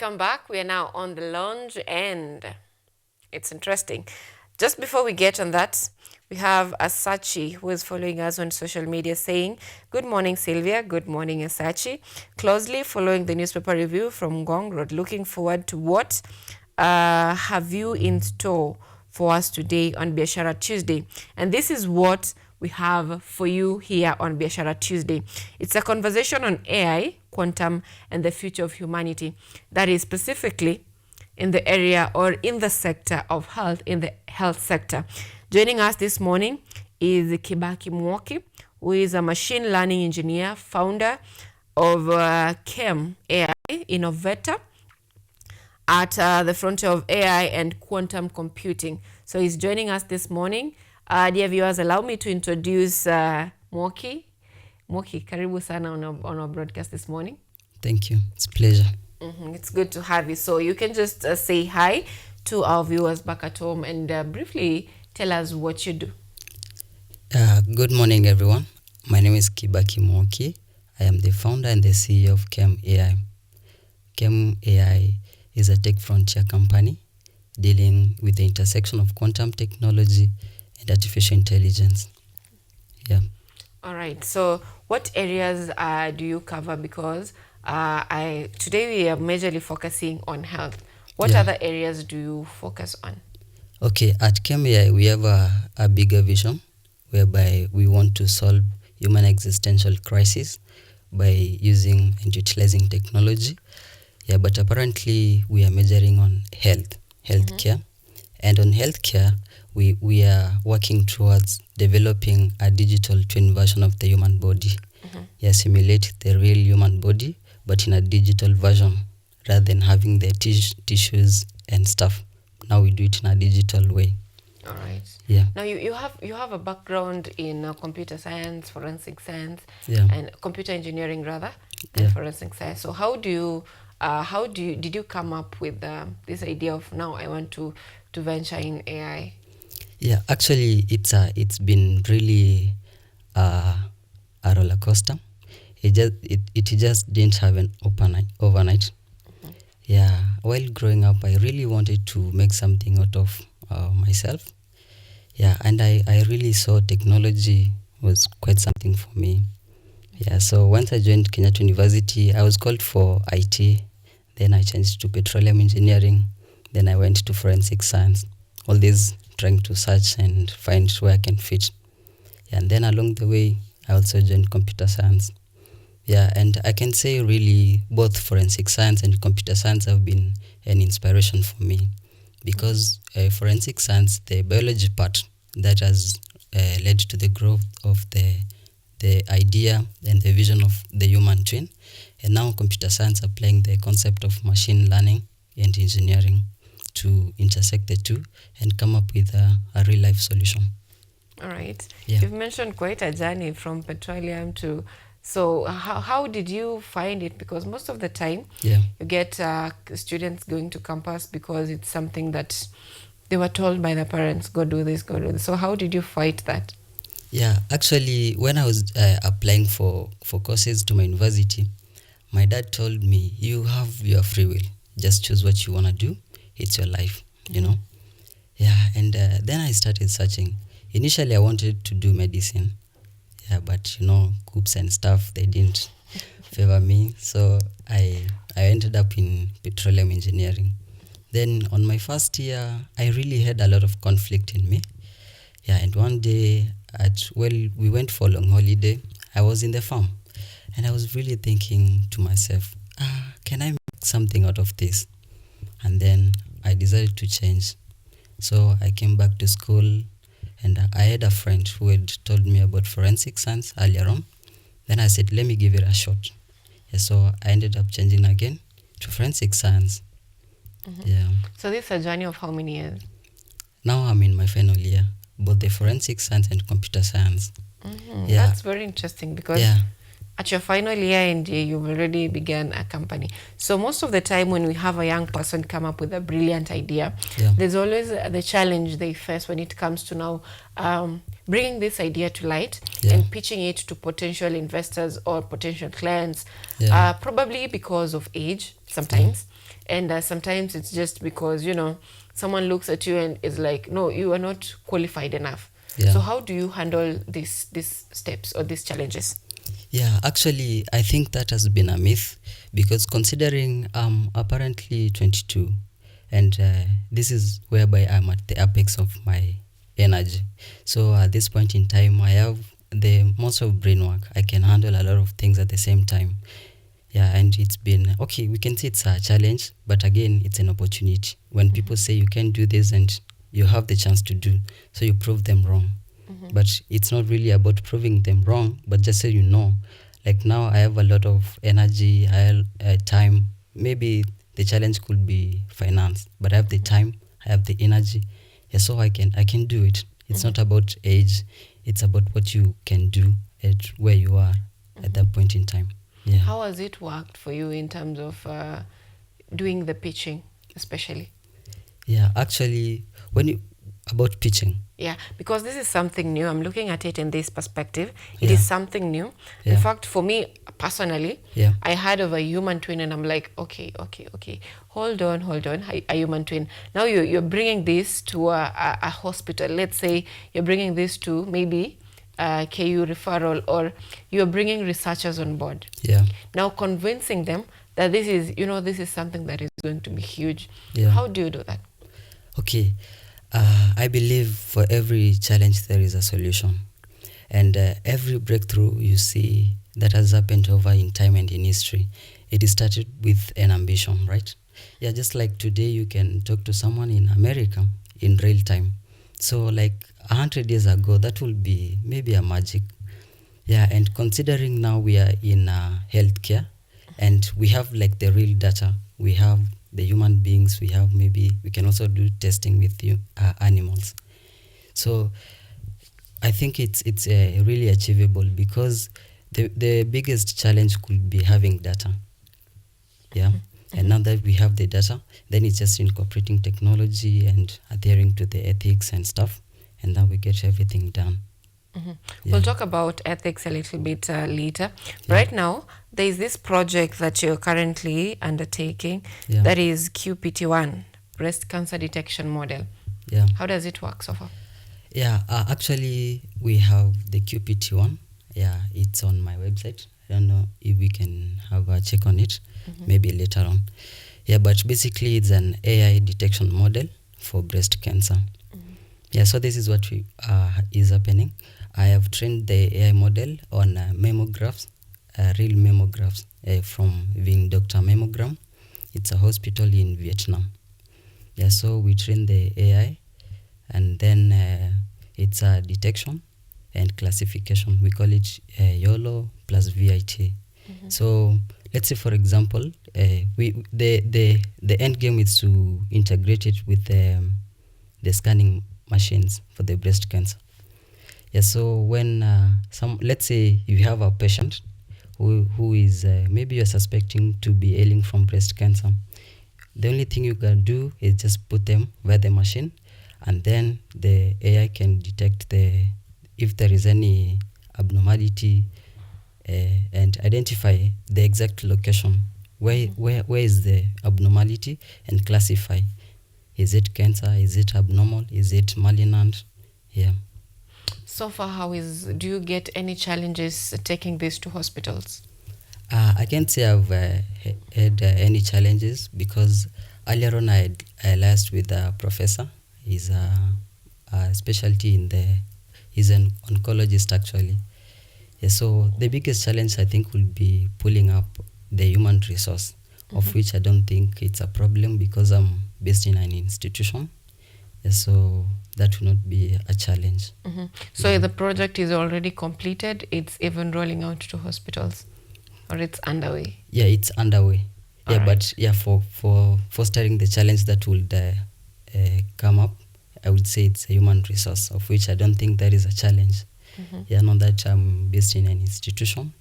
welcome back. We are now on the lounge and it's interesting. Just before we get on that, we have Asachi who is following us on social media saying, "Good morning, Sylvia. Good morning, Asachi. Closely following the newspaper review from Gong Road. Looking forward to what have you in store for us today on Biashara Tuesday." And this is what we have for you here on Biashara Tuesday. It's a conversation on AI, quantum, and the future of humanity. That is specifically in the area or in the sector of health, in the health sector. Joining us this morning is Kibaki Muoki, who is a machine learning engineer, founder of Qemb.AI, innovator at the frontier of AI and quantum computing. So he's joining us this morning. Dear viewers, allow me to introduce Muoki. Muoki, karibu sana on our broadcast this morning. Thank you. It's a pleasure. It's good to have you. So you can just say hi to our viewers back at home and briefly tell us what you do. Good morning, everyone. My name is Kibaki Muoki. I am the founder and the CEO of Qemb.AI. Qemb.AI is a tech frontier company dealing with the intersection of quantum technology and artificial intelligence. Yeah. All right. So what areas do you cover? Because today we are majorly focusing on health. What other areas do you focus on? Okay, at Qemb.AI we have a bigger vision whereby we want to solve human existential crisis by using and utilizing technology. Yeah, but apparently we are measuring on healthcare. And on healthcare, we are working towards developing a digital twin version of the human body. Yeah, simulate the real human body, but in a digital version rather than having the tissues and stuff. Now we do it in a digital way. All right. Yeah. Now you have a background in computer science, forensic science, and computer engineering rather than forensic science. So did you come up with this idea of now I want to venture in AI? Yeah, actually it's been really a roller coaster. It just didn't happen overnight. Yeah, while growing up, I really wanted to make something out of myself. Yeah, and I really saw technology was quite something for me. Yeah, so once I joined Kenyatta University, I was called for IT. Then I changed to petroleum engineering. Then I went to forensic science. All this trying to search and find where I can fit. Yeah, and then along the way, I also joined computer science. Yeah, and I can say really both forensic science and computer science have been an inspiration for me because forensic science, the biology part, that has led to the growth of the idea and the vision of the human twin. And now computer science applying the concept of machine learning and engineering to intersect the two and come up with a real life solution. All right. Yeah. You've mentioned quite a journey from petroleum to... So how did you find it? Because most of the time you get students going to campus because it's something that they were told by the parents, go do this, go do this. So how did you fight that? Yeah, actually, when I was applying for courses to my university, my dad told me, you have your free will. Just choose what you want to do. It's your life, you know. Yeah, and then I started searching. Initially, I wanted to do medicine. Yeah, but you know, coups and stuff, they didn't favor me. So I ended up in petroleum engineering. Then on my first year, I really had a lot of conflict in me. Yeah, and one day, we went for a long holiday. I was in the farm, and I was really thinking to myself, can I make something out of this? And then I decided to change. So I came back to school, and I had a friend who had told me about forensic science earlier on. Then I said, let me give it a shot. Yeah, so I ended up changing again to forensic science. Yeah. So this is a journey of how many years? Now I'm in my final year, both the forensic science and computer science. Yeah. That's very interesting because at your final year and you've already begun a company. So most of the time when we have a young person come up with a brilliant idea, Yeah. there's always the challenge they face when it comes to now bringing this idea to light Yeah. and pitching it to potential investors or potential clients, Yeah. probably because of age sometimes. And sometimes it's just because, someone looks at you and is like, no, you are not qualified enough. Yeah. So how do you handle these steps or these challenges? Yeah, actually, I think that has been a myth because considering I'm apparently 22, and this is whereby I'm at the apex of my energy. So at this point in time, I have the most of brain work. I can handle a lot of things at the same time. Yeah, and it's been okay. We can see it's a challenge, but again, it's an opportunity. When people say you can do this and you have the chance to do, so you prove them wrong. But it's not really about proving them wrong, but just so you know, like now I have a lot of energy, I have time. Maybe the challenge could be finance, but I have the time, I have the energy. Yeah, so I can do it. It's not about age, it's about what you can do at where you are at that point in time. Yeah. How has it worked for you in terms of doing the pitching, especially? Yeah, actually, when you about pitching. Yeah, because this is something new. I'm looking at it in this perspective. It Yeah. is something new. Yeah. In fact, for me personally, Yeah. I heard of a human twin and I'm like, okay. Hold on. A human twin. Now you're bringing this to a hospital. Let's say you're bringing this to maybe KU referral, or you're bringing researchers on board. Yeah. Now convincing them that this is something that is going to be huge. Yeah. How do you do that? Okay. I believe for every challenge there is a solution, and every breakthrough you see that has happened over in time and in history, it is started with an ambition, right? Yeah, just like today you can talk to someone in America in real time. So like 100 years ago, that will be maybe a magic. Yeah, and considering now we are in healthcare and we have like the real data, we have the human beings, we can also do testing with animals. So I think it's really achievable because the biggest challenge could be having data. Yeah. And now that we have the data, then it's just incorporating technology and adhering to the ethics and stuff, and then we get everything done. Yeah. Yeah. We'll talk about ethics a little bit later. Right now, there is this project that you're currently undertaking that is QPT1, breast cancer detection model. Yeah. How does it work so far? Yeah, actually, we have the QPT1. Yeah, it's on my website. I don't know if we can have a check on it, maybe later on. Yeah, but basically, it's an AI detection model for breast cancer. Yeah, so this is what is happening. I have trained the AI model on mammographs, real mammographs from Ving Doctor Mammogram. It's a hospital in Vietnam. Yeah, so we train the AI, and then it's a detection and classification. We call it YOLO plus VIT. So let's say, for example, the end game is to integrate it with the scanning machines for the breast cancer. Yeah, so when let's say you have a patient who is maybe you're suspecting to be ailing from breast cancer, the only thing you can do is just put them via the machine, and then the AI can detect if there is any abnormality and identify the exact location where is the abnormality, and classify: is it cancer, is it abnormal, is it malignant? Yeah. So far, do you get any challenges taking this to hospitals? I can't say I've had any challenges because earlier on I liaised with a professor. He's a specialty he's an oncologist actually. Yeah, so the biggest challenge I think will be pulling up the human resource, of which I don't think it's a problem because I'm based in an institution. Yeah, so that will not be a challenge. So the project is already completed. It's even rolling out to hospitals, or it's underway? Yeah, it's underway. All Yeah, right. but yeah, for fostering the challenge that would come up, I would say it's a human resource, of which I don't think that is a challenge. Yeah, now that I'm based in an institution,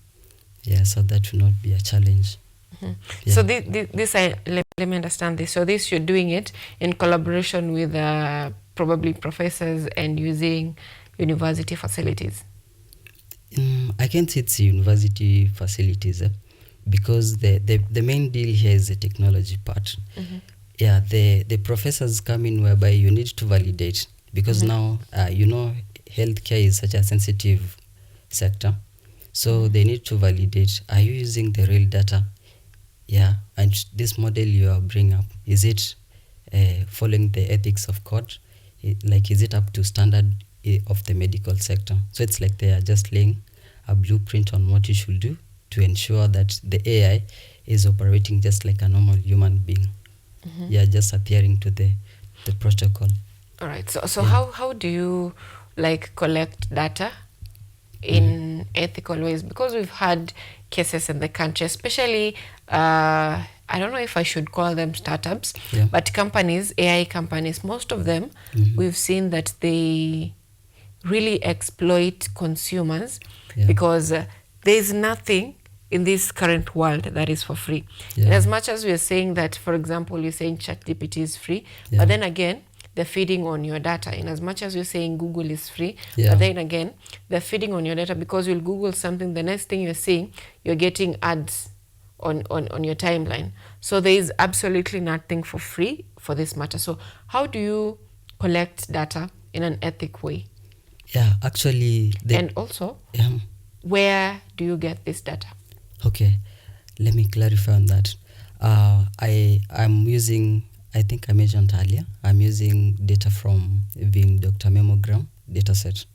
Yeah, so that will not be a challenge. Yeah. So this let me understand this. So this, you're doing it in collaboration with probably professors and using university facilities. I can't say it's university facilities, because the main deal here is the technology part. Yeah, the professors come in whereby you need to validate, because now healthcare is such a sensitive sector, so they need to validate, are you using the real data? Yeah, and this model you are bringing up, is it following the ethics of code? Like, is it up to standard of the medical sector? So it's like they are just laying a blueprint on what you should do to ensure that the AI is operating just like a normal human being. Yeah, just adhering to the protocol. All right. So Yeah. how do you like collect data in ethical ways? Because we've had cases in the country, especially I don't know if I should call them startups, Yeah. but companies, AI companies, most of them, we've seen that they really exploit consumers Yeah. because there's nothing in this current world that is for free. Yeah. And as much as we're saying that, for example, you're saying ChatGPT is free, Yeah. but then again, they're feeding on your data. In as much as you're saying Google is free, Yeah. but then again, they're feeding on your data, because you'll Google something, the next thing you're seeing, you're getting ads on your timeline. So there is absolutely nothing for free for this matter. So how do you collect data in an ethic way? Yeah, actually, And also, yeah. where do you get this data? Okay, let me clarify on that. I'm using, I think I mentioned earlier, I'm using data from the Dr. Mammogram dataset.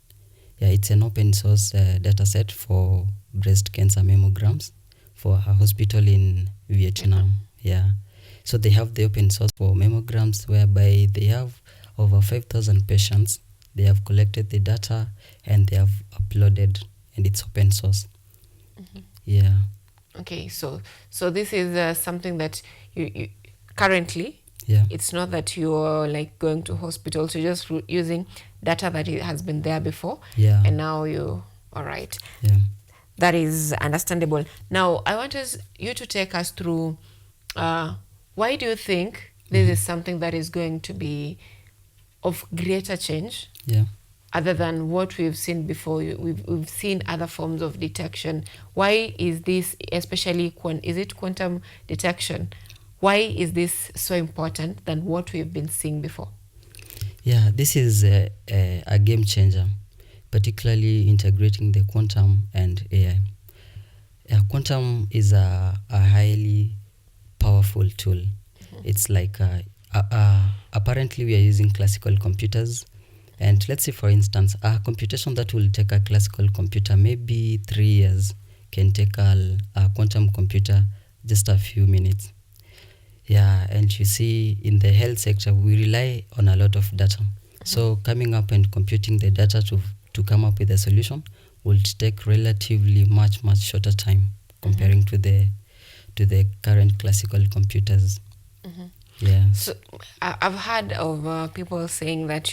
Yeah, it's an open source dataset for breast cancer mammograms for a hospital in Vietnam. Yeah, so they have the open source for mammograms, whereby they have over 5,000 patients. They have collected the data and they have uploaded, and it's open source. Yeah. Okay, so this is something that you currently, Yeah. it's not that you're like going to hospitals, you're just using data that it has been there before. Yeah. And now all right. Yeah. That is understandable. Now, I want you to take us through why do you think this is something that is going to be of greater change, Yeah. other than what we've seen before? We've seen other forms of detection. Why is this, especially is it quantum detection? Why is this so important than what we've been seeing before? Yeah, this is a game changer, particularly integrating the quantum and AI. Quantum is a highly powerful tool. It's like apparently we are using classical computers, and let's say, for instance, a computation that will take a classical computer maybe 3 years can take a quantum computer just a few minutes. Yeah, and you see, in the health sector, we rely on a lot of data. So coming up and computing the data to come up with a solution will take relatively much shorter time comparing to the current classical computers. Yeah. So I've heard of people saying that,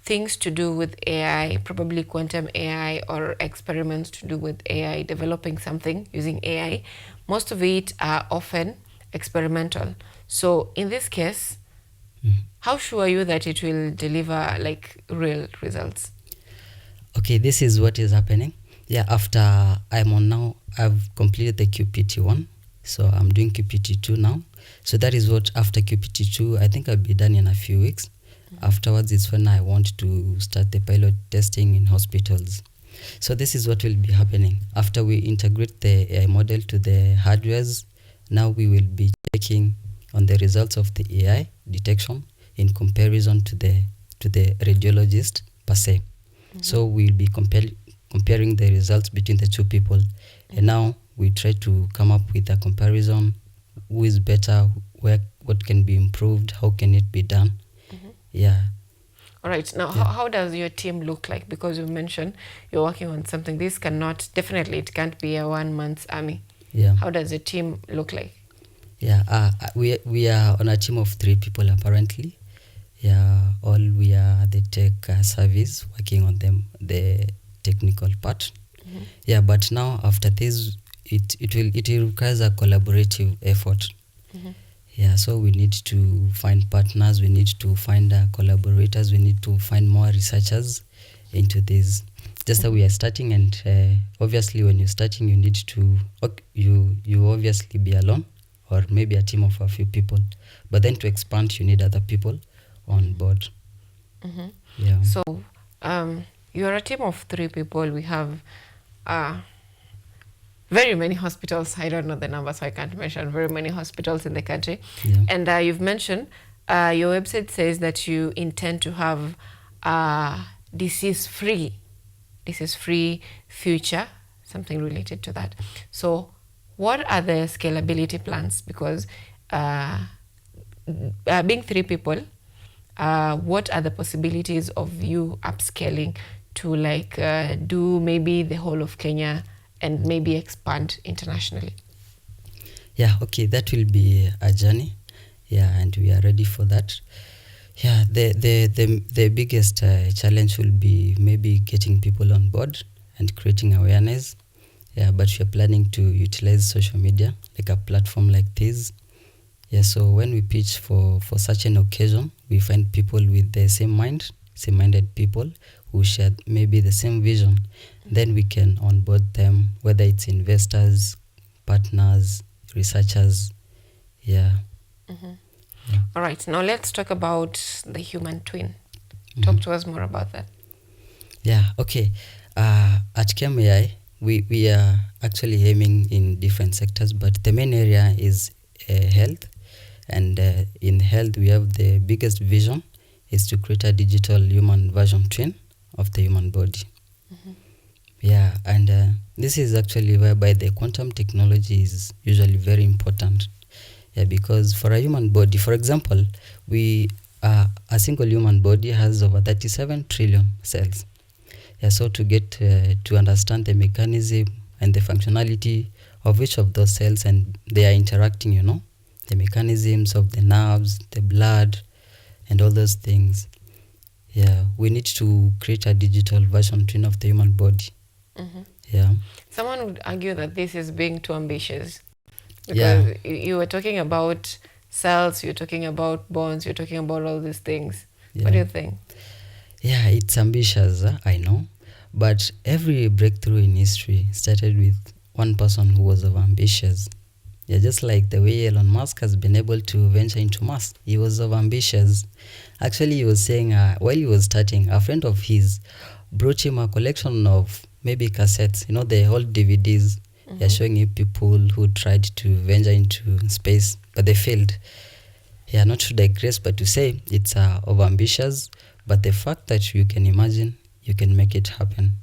things to do with AI, probably quantum AI or experiments to do with AI, developing something using AI, most of it are often experimental. So in this case, how sure are you that it will deliver like real results? Okay, this is what is happening. Yeah, after I've completed the QPT1, so I'm doing QPT2 now. So that is what, after QPT2, I think I'll be done in a few weeks. Afterwards, it's when I want to start the pilot testing in hospitals. So this is what will be happening. After we integrate the AI model to the hardwares, now we will be checking on the results of the AI detection in comparison to the radiologist per se. So we'll be comparing the results between the two people. And now we try to come up with a comparison: who is better, what can be improved, how can it be done. Yeah. All right. Now, how does your team look like? Because you mentioned you're working on something. This definitely it can't be a 1 month army. Yeah. How does your team look like? Yeah, we are on a team of 3 people apparently. Yeah, all we are the tech service working on the technical part. Yeah, but now after this, it requires a collaborative effort. Mm-hmm. Yeah, so we need to find partners, we need to find collaborators, we need to find more researchers into this. Just that we are starting, and obviously when you're starting, you need to you obviously be alone or maybe a team of a few people. But then to expand, you need other people on board. Mm-hmm. Yeah. So you're a team of 3 people. We have very many hospitals. I don't know the number, so I can't mention very many hospitals in the country. Yeah. And you've mentioned your website says that you intend to have disease-free future, something related to that. So what are the scalability plans? Because being 3 people, what are the possibilities of you upscaling to like do maybe the whole of Kenya and maybe expand internationally? Yeah, okay, that will be a journey. Yeah, and we are ready for that. Yeah, the biggest challenge will be maybe getting people on board and creating awareness. Yeah, but we're planning to utilize social media, like a platform like this. Yeah, so when we pitch for such an occasion, we find people with the same-minded people who share maybe the same vision. Then we can onboard them, whether it's investors, partners, researchers. Yeah. Mm-hmm. Yeah. All right, now let's talk about the human twin. Talk to us more about that. Yeah, okay. At Qemb.AI, we are actually aiming in different sectors, but the main area is health. And in health, we have the biggest vision is to create a digital human version twin of the human body. Mm-hmm. Yeah, and this is actually whereby the quantum technology is usually very important. Yeah, because for a human body, for example, a single human body has over 37 trillion cells. Yeah, so to get to understand the mechanism and the functionality of each of those cells, and they are interacting, the mechanisms of the nerves, the blood, and all those things. Yeah, we need to create a digital version twin of the human body. Mm-hmm. Yeah. Someone would argue that this is being too ambitious, because Yeah. you were talking about cells, you're talking about bonds, you're talking about all these things. Yeah. What do you think? Yeah, it's ambitious, I know. But every breakthrough in history started with one person who was ambitious. Yeah, just like the way Elon Musk has been able to venture into Mars. He was ambitious. Actually, he was saying while he was starting, a friend of his brought him a collection of maybe cassettes, the old DVDs. Mm-hmm. Yeah, showing him people who tried to venture into space, but they failed. Yeah, not to digress, but to say it's overambitious, but the fact that you can imagine, you can make it happen.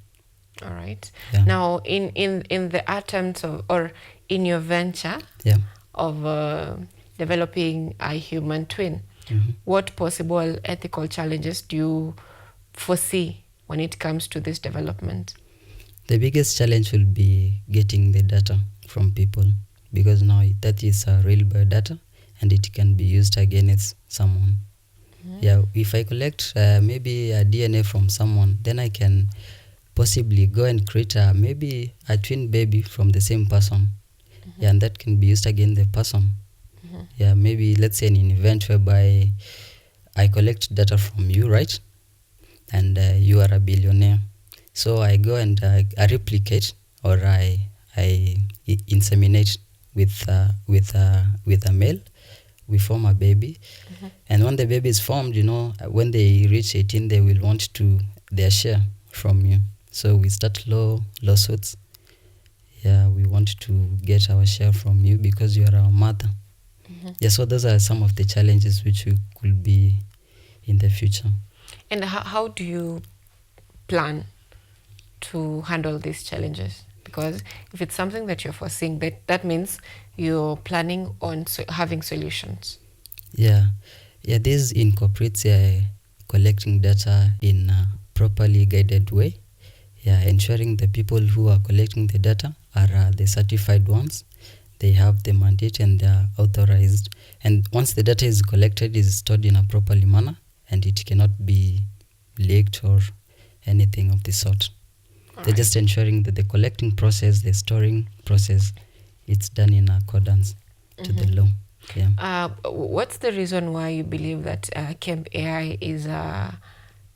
All right. Yeah. Now, in the attempt of, or in your venture Yeah. of developing a human twin, Mm-hmm. what possible ethical challenges do you foresee when it comes to this development? The biggest challenge will be getting the data from people, because now that is real biodata and it can be used against someone. Mm-hmm. Yeah, if I collect maybe a DNA from someone, then I can possibly go and create maybe a twin baby from the same person. Mm-hmm. Yeah, and that can be used against the person. Mm-hmm. Yeah, maybe let's say in an event whereby I collect data from you, right? And you are a billionaire. So I go and I replicate, or I inseminate with a male. We form a baby. Mm-hmm. And when the baby is formed, when they reach 18, they will want their share from you. So we start lawsuits. Yeah, we want to get our share from you because you are our mother. Mm-hmm. Yeah, so those are some of the challenges which we could be in the future. And how do you plan to handle these challenges? Because if it's something that you're foreseeing, that means you're planning on having solutions. Yeah, this incorporates collecting data in a properly guided way. Yeah, ensuring the people who are collecting the data are the certified ones. They have the mandate and they are authorized. And once the data is collected, it is stored in a properly manner, and it cannot be leaked or anything of the sort. They're just ensuring that the collecting process, the storing process, it's done in accordance to the law. Yeah. What's the reason why you believe that Qemb.AI is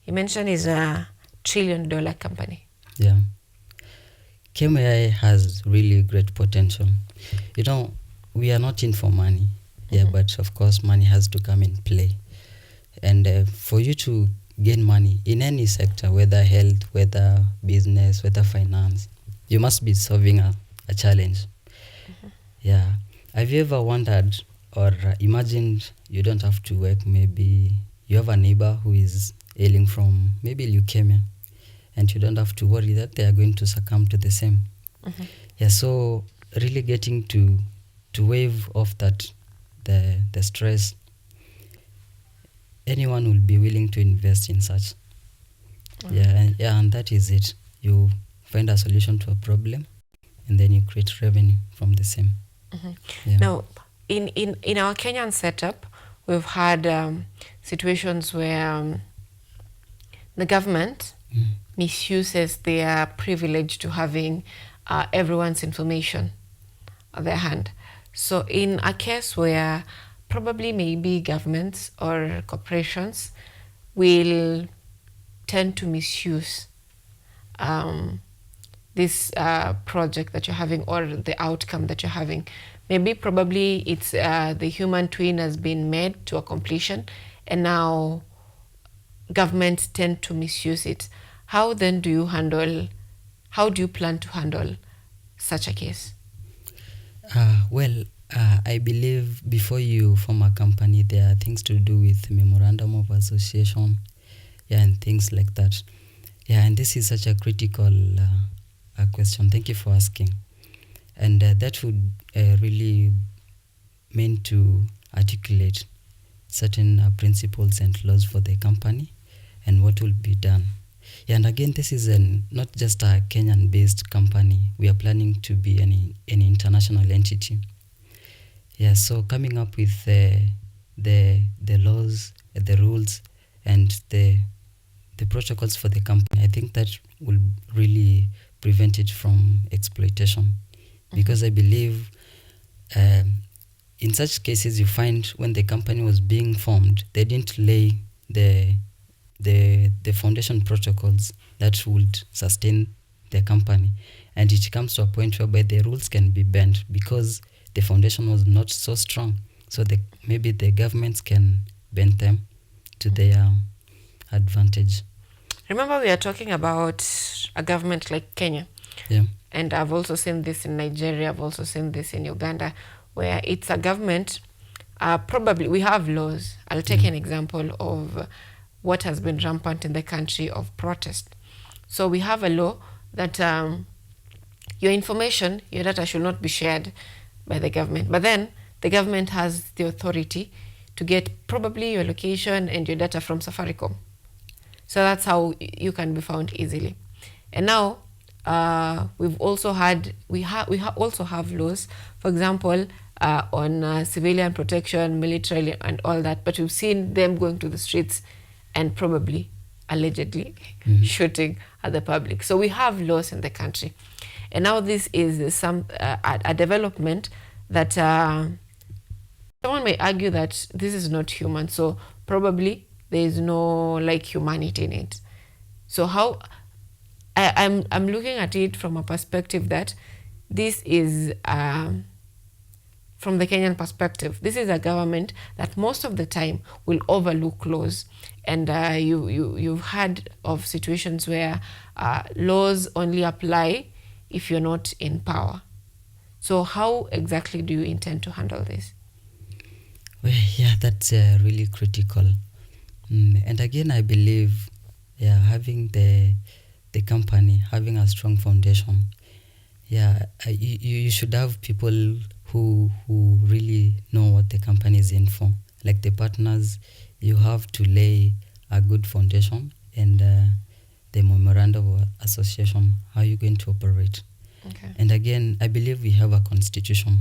you mentioned is a $1 trillion company? Yeah. Qemb.AI has really great potential. You know, we are not in for money. Yeah, but of course money has to come in play. And for you to gain money in any sector, whether health, whether business, whether finance, you must be solving a challenge. Yeah. Have you ever wondered or imagined you don't have to work? Maybe you have a neighbor who is ailing from maybe leukemia, and you don't have to worry that they are going to succumb to the same. Yeah, so really getting to wave off that the stress, anyone will be willing to invest in such. And that is it. You find a solution to a problem, and then you create revenue from the same. Yeah. Now, in our Kenyan setup, we've had situations where the government misuses their privilege to having everyone's information at their hand. So in a case where probably maybe governments or corporations will tend to misuse this project that you're having or the outcome that you're having. Maybe probably it's the human twin has been made to a completion, and now governments tend to misuse it. How then do you plan to handle such a case? I believe before you form a company, there are things to do with memorandum of association, and things like that. And this is such a critical question. Thank you for asking. And that would really mean to articulate certain principles and laws for the company and what will be done. And again, this is not just a Kenyan-based company. We are planning to be an international entity. So coming up with the laws, the rules, and the protocols for the company, I think that will really prevent it from exploitation. Because I believe in such cases, you find when the company was being formed, they didn't lay the foundation protocols that would sustain the company, and it comes to a point whereby the rules can be bent because the foundation was not so strong. So maybe the governments can bend them to their advantage. Remember, we are talking about a government like Kenya. Yeah. And I've also seen this in Nigeria, I've also seen this in Uganda, where it's a government, probably we have laws. I'll take an example of what has been rampant in the country of protest. So we have a law that your information, your data should not be shared by the government. But then the government has the authority to get probably your location and your data from Safaricom. So that's how you can be found easily. And now we've also had, we also have laws, for example, on civilian protection, military and all that, but we've seen them going to the streets and probably, allegedly, shooting at the public. So we have laws in the country. And now this is a development that someone may argue that this is not human, so probably there is no humanity in it. So how I'm looking at it from a perspective that this is from the Kenyan perspective, this is a government that most of the time will overlook laws, and you've heard of situations where laws only apply if you're not in power. So how exactly do you intend to handle this? Well, that's really critical. And again, I believe having the company, having a strong foundation, you should have people who really know what the company is in for. Like the partners, you have to lay a good foundation, and the memorandum of association, how you're going to operate. Okay. And again, I believe we have a constitution.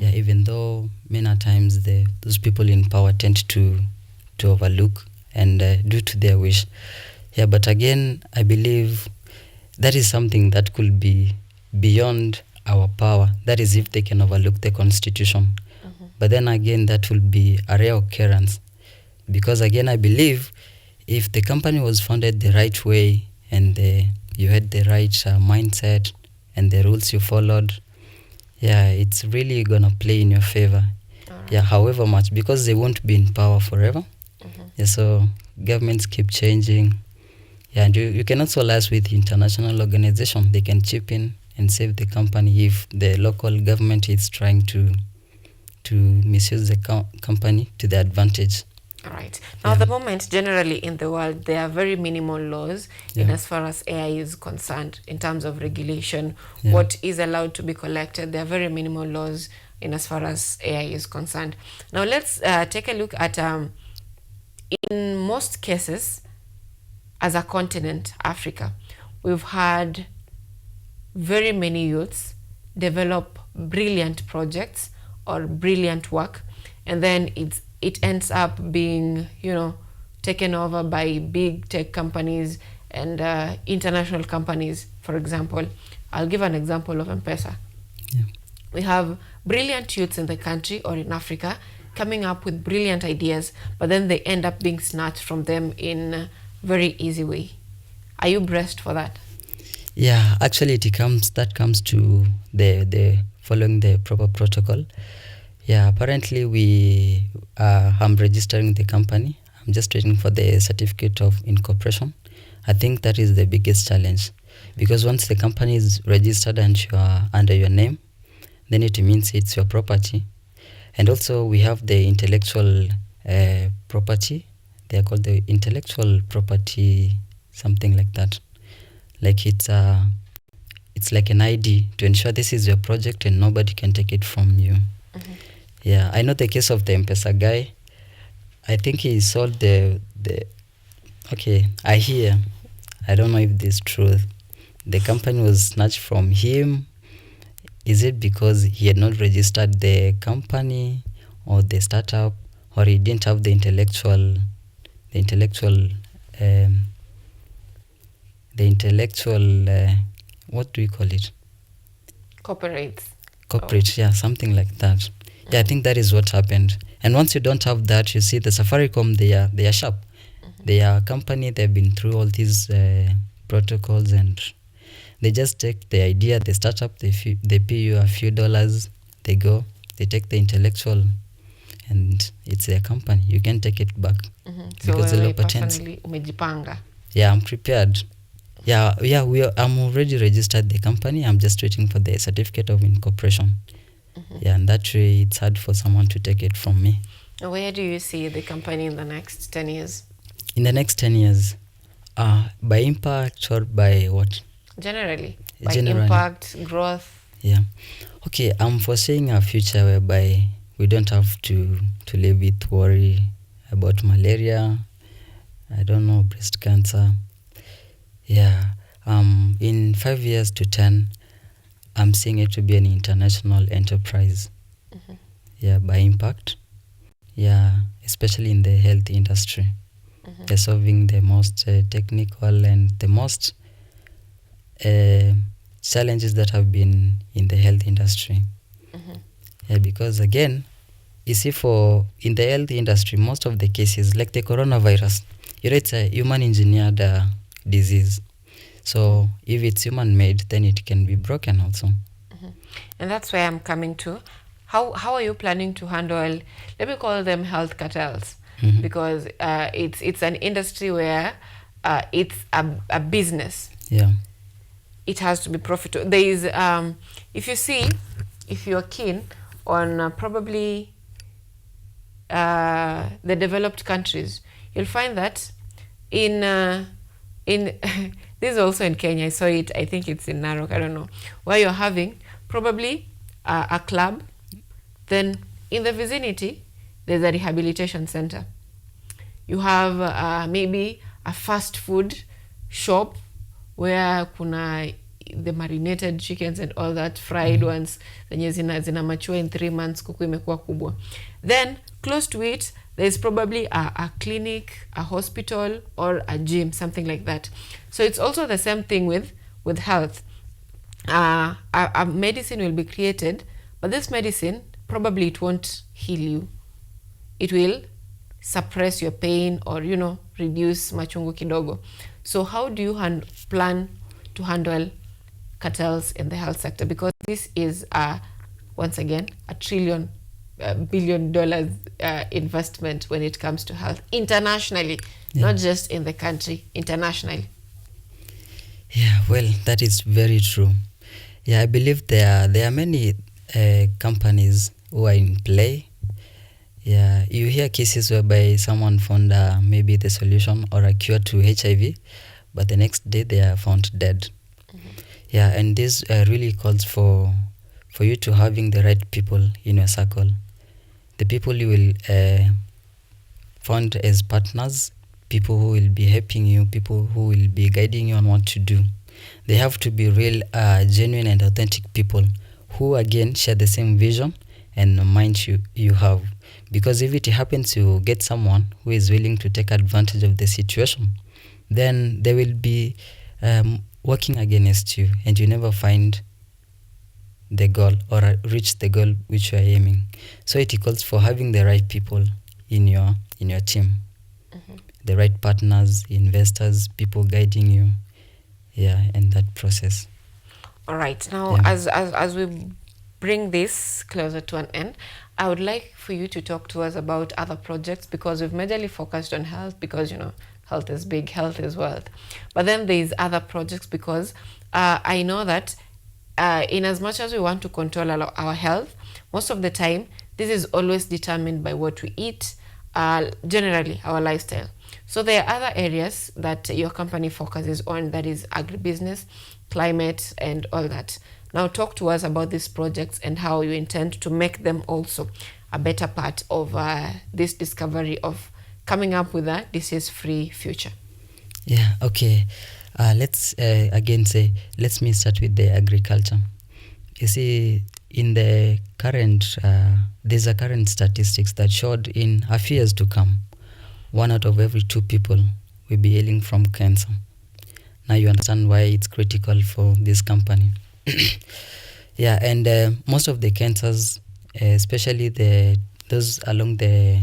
Even though many times those people in power tend to overlook and do to their wish. But again, I believe that is something that could be beyond our power. That is if they can overlook the constitution. But then again, that will be a rare occurrence, because again, I believe if the company was founded the right way and you had the right mindset and the rules you followed, yeah, it's really gonna play in your favor. Yeah, however much, because they won't be in power forever. Yeah, so governments keep changing. Yeah, and you can also liaise with international organization. They can chip in and save the company if the local government is trying to misuse the company to their advantage. All right. Now, at the moment, generally in the world, there are very minimal laws in as far as AI is concerned in terms of regulation. What is allowed to be collected, there are very minimal laws in as far as AI is concerned. Now, let's take a look at, in most cases, as a continent, Africa, we've had very many youths develop brilliant projects or brilliant work, and then it ends up being, taken over by big tech companies and international companies. For example, I'll give an example of M-Pesa. We have brilliant youths in the country or in Africa coming up with brilliant ideas, but then they end up being snatched from them in a very easy way. Are you braced for that? Yeah, actually that comes to the following the proper protocol. Yeah, apparently I'm registering the company. I'm just waiting for the certificate of incorporation. I think that is the biggest challenge, because once the company is registered and you are under your name, then it means it's your property. And also we have the intellectual property. They are called the intellectual property, something like that. Like it's like an ID to ensure this is your project and nobody can take it from you. Yeah, I know the case of the M-Pesa guy. I think he sold the okay, I hear, I don't know if this is true, the company was snatched from him. Is it because he had not registered the company or the startup, or he didn't have the intellectual what do we call it? Corporate, yeah, something like that. Yeah, I think that is what happened. And once you don't have that, you see the Safaricom, they are sharp. They are a company, they've been through all these protocols, and they just take the idea, the startup, they pay you a few dollars, they go, they take the intellectual, and it's their company. You can take it back. Because so the law patents. patents. Umejipanga. Yeah, I'm prepared. I'm already registered the company. I'm just waiting for the certificate of incorporation. Yeah, and that way it's hard for someone to take it from me. Where do you see the company in the next 10 years? In the next 10 years, by impact or by what? Generally. Impact, growth. Yeah. Okay, I'm foreseeing a future whereby we don't have to live with worry about malaria, I don't know, breast cancer. Yeah. In 5 years to 10, I'm seeing it to be an international enterprise. Yeah, by impact. Yeah, especially in the health industry. They're solving the most technical and the most challenges that have been in the health industry. Yeah, because again, you see, in the health industry, most of the cases, like the coronavirus, it's a human engineered disease. So if it's human made, then it can be broken also. And that's where I'm coming to. How are you planning to handle, let me call them health cartels? Because it's an industry where it's a business. Yeah. It has to be profitable. There is, if you're keen on probably the developed countries, you'll find that in this is also in Kenya. I saw it, I think it's in Narok, I don't know, where you're having probably a club, then in the vicinity there's a rehabilitation center. You have maybe a fast food shop where kuna the marinated chickens and all that, fried ones zenye zina mature in 3 months, kuku imekuwa kubwa. Then close to it there's probably a clinic, a hospital, or a gym, something like that. So it's also the same thing with with health. A medicine will be created, but this medicine probably it won't heal you. It will suppress your pain or reduce machungu kidogo. So how do you plan to handle cartels in the health sector? Because this is once again a trillion billion dollars investment when it comes to health internationally, not just in the country, internationally. Yeah, well, that is very true. Yeah, I believe there are many companies who are in play. Yeah, you hear cases whereby someone found maybe the solution or a cure to HIV, but the next day they are found dead. Yeah, and this really calls for you to having the right people in your circle. The people you will find as partners, people who will be helping you, people who will be guiding you on what to do. They have to be real, genuine and authentic people who again share the same vision and mind you have. Because if it happens you get someone who is willing to take advantage of the situation, then they will be working against you and you never find the goal or reach the goal which you are aiming. So it equals for having the right people in your team, the right partners, investors, people guiding you, in that process. All right, now as we bring this closer to an end, I would like for you to talk to us about other projects, because we've majorly focused on health because health is big, health is wealth. But then there's other projects because I know that in as much as we want to control our health, most of the time this is always determined by what we eat, generally our lifestyle. So there are other areas that your company focuses on, that is agribusiness, climate, and all that. Now talk to us about these projects and how you intend to make them also a better part of this discovery of coming up with a disease-free future. Yeah, okay. Let's again say, let me start with the agriculture. You see, in the current, there's a current statistics that showed in a few years to come, 1 out of every 2 people will be ailing from cancer. Now you understand why it's critical for this company. Yeah, and most of the cancers, especially those along the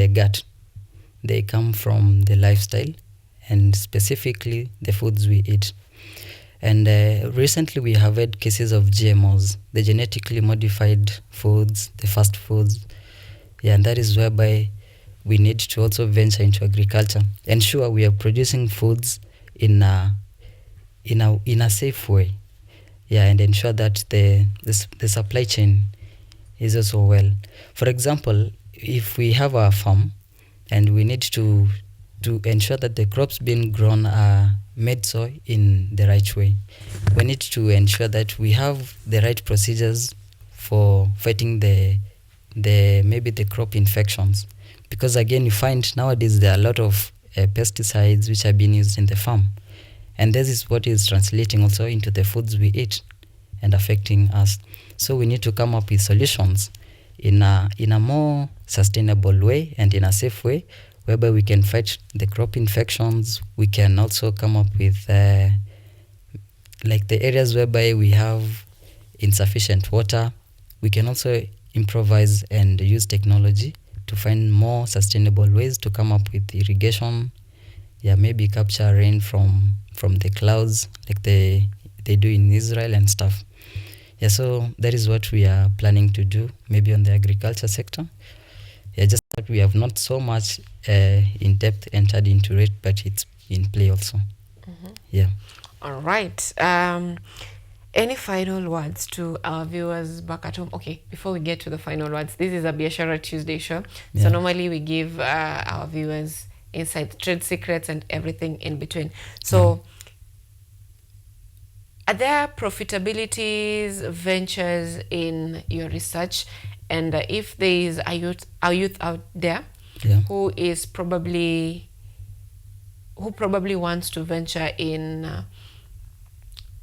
gut, they come from the lifestyle and specifically the foods we eat. And recently we have had cases of GMOs, the genetically modified foods, the fast foods. Yeah, and that is whereby we need to also venture into agriculture. And sure, we are producing foods in a safe way. Yeah, and ensure that the supply chain is also well. For example, if we have a farm and we need to ensure that the crops being grown are made so in the right way, we need to ensure that we have the right procedures for fighting the maybe the crop infections. Because again, you find nowadays there are a lot of pesticides which are being used in the farm. And this is what is translating also into the foods we eat and affecting us. So we need to come up with solutions in a more sustainable way and in a safe way, whereby we can fight the crop infections. We can also come up with like the areas whereby we have insufficient water. We can also improvise and use technology to find more sustainable ways to come up with irrigation. Yeah, maybe capture rain from the clouds like they do in Israel and stuff. Yeah, so that is what we are planning to do, maybe on the agriculture sector. Yeah, just that we have not so much in depth entered into it, but it's in play also. Yeah. All right. Any final words to our viewers back at home? Okay, before we get to the final words, this is a Biashara Tuesday show. So normally we give our viewers insight, trade secrets, and everything in between. So are there profitabilities, ventures in your research? And if there is a youth out there who probably wants to venture in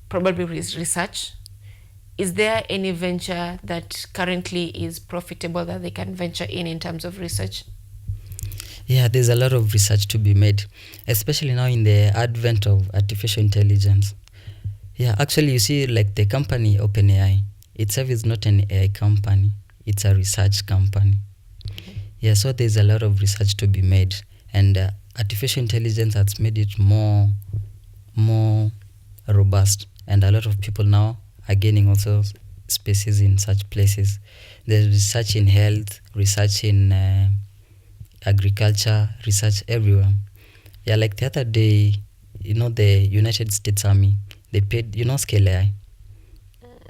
probably research, is there any venture that currently is profitable that they can venture in terms of research? Yeah, there's a lot of research to be made, especially now in the advent of artificial intelligence. Yeah, actually, you see, like the company OpenAI itself is not an AI company; it's a research company. Yeah, so there's a lot of research to be made, and artificial intelligence has made it more robust, and a lot of people now are gaining also spaces in such places. There's research in health, research in agriculture, research everywhere. Yeah, like the other day, the United States Army, they paid, Scale.AI.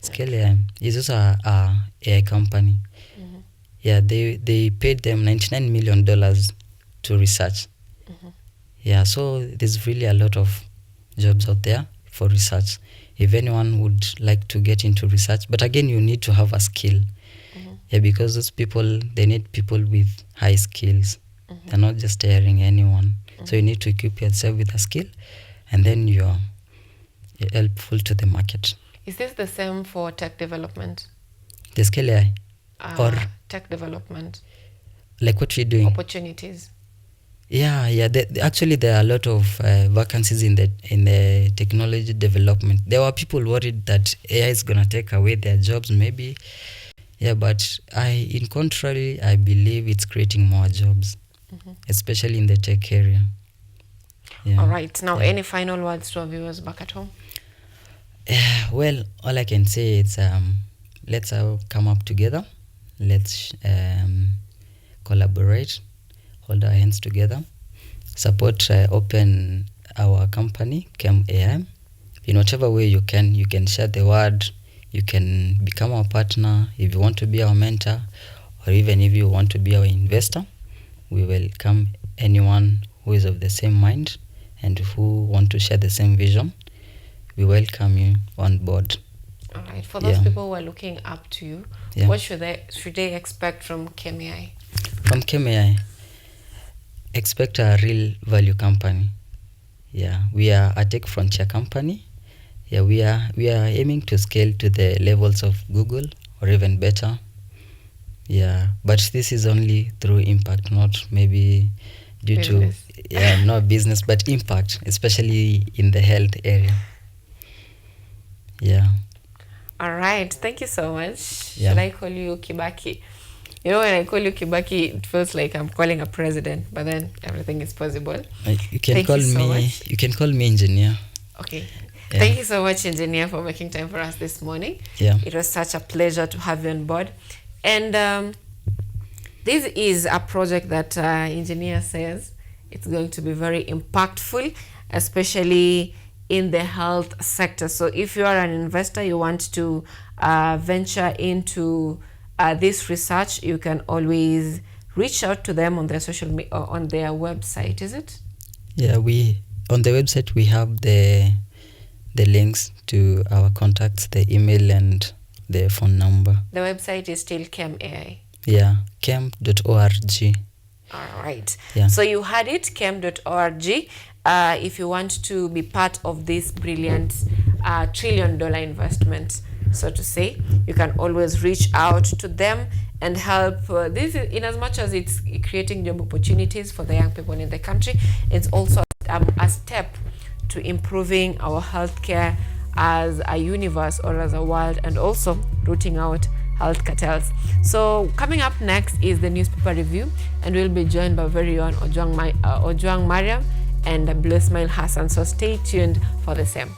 Scale.AI is also a AI company. Yeah, they paid them $99 million to research. Yeah, so there's really a lot of jobs out there for research. If anyone would like to get into research, but again, you need to have a skill. Yeah, because those people, they need people with high skills. They're not just hiring anyone. So you need to equip yourself with a skill, and then you're helpful to the market. Is this the same for tech development? The Scale AI, or tech development, like what you're doing? opportunities. Yeah. Actually, there are a lot of vacancies in the technology development. There were people worried that AI is gonna take away their jobs, maybe. Yeah, but in contrary, I believe it's creating more jobs, especially in the tech area. Yeah. All right. Now, Yeah. any final words to our viewers back at home? Well, all I can say is let's all come up together. Let's collaborate, hold our hands together, support open our company, Qemb.AI. In whatever way you can share the word. You can become our partner if you want to be our mentor, or even if you want to be our investor. We welcome anyone who is of the same mind and who want to share the same vision. We welcome you on board. All right. For those people who are looking up to you, what should they expect from Qemb.AI? From Qemb.AI, expect a real value company. Yeah, we are a tech frontier company. Yeah, we are aiming to scale to the levels of Google or even better. Yeah, but this is only through impact, not maybe due business. to not business, but impact, especially in the health area. Yeah. All right. Thank you so much. Yeah. Should I call you Kibaki? When I call you Kibaki, it feels like I'm calling a president, but then everything is possible. You can call me engineer. Okay. Yeah. Thank you so much, engineer, for making time for us this morning. Yeah. It was such a pleasure to have you on board. And this is a project that engineer says it's going to be very impactful, especially in the health sector. So if you are an investor, you want to venture into this research, you can always reach out to them on their social media, on their website, is it? Yeah, on the website we have the links to our contacts, the email and the phone number. The website is still Qemb.AI. Yeah, Qemb.org. All right. Yeah. So you had it, Qemb.org. If you want to be part of this brilliant $1 trillion investment, so to say, you can always reach out to them and help. This is, in as much as it's creating job opportunities for the young people in the country, it's also a step to improving our healthcare as a universe or as a world, and also rooting out health cartels. So coming up next is the newspaper review, and we'll be joined by very own Ojwang Mariam and Blue Smile Hassan. So stay tuned for the same.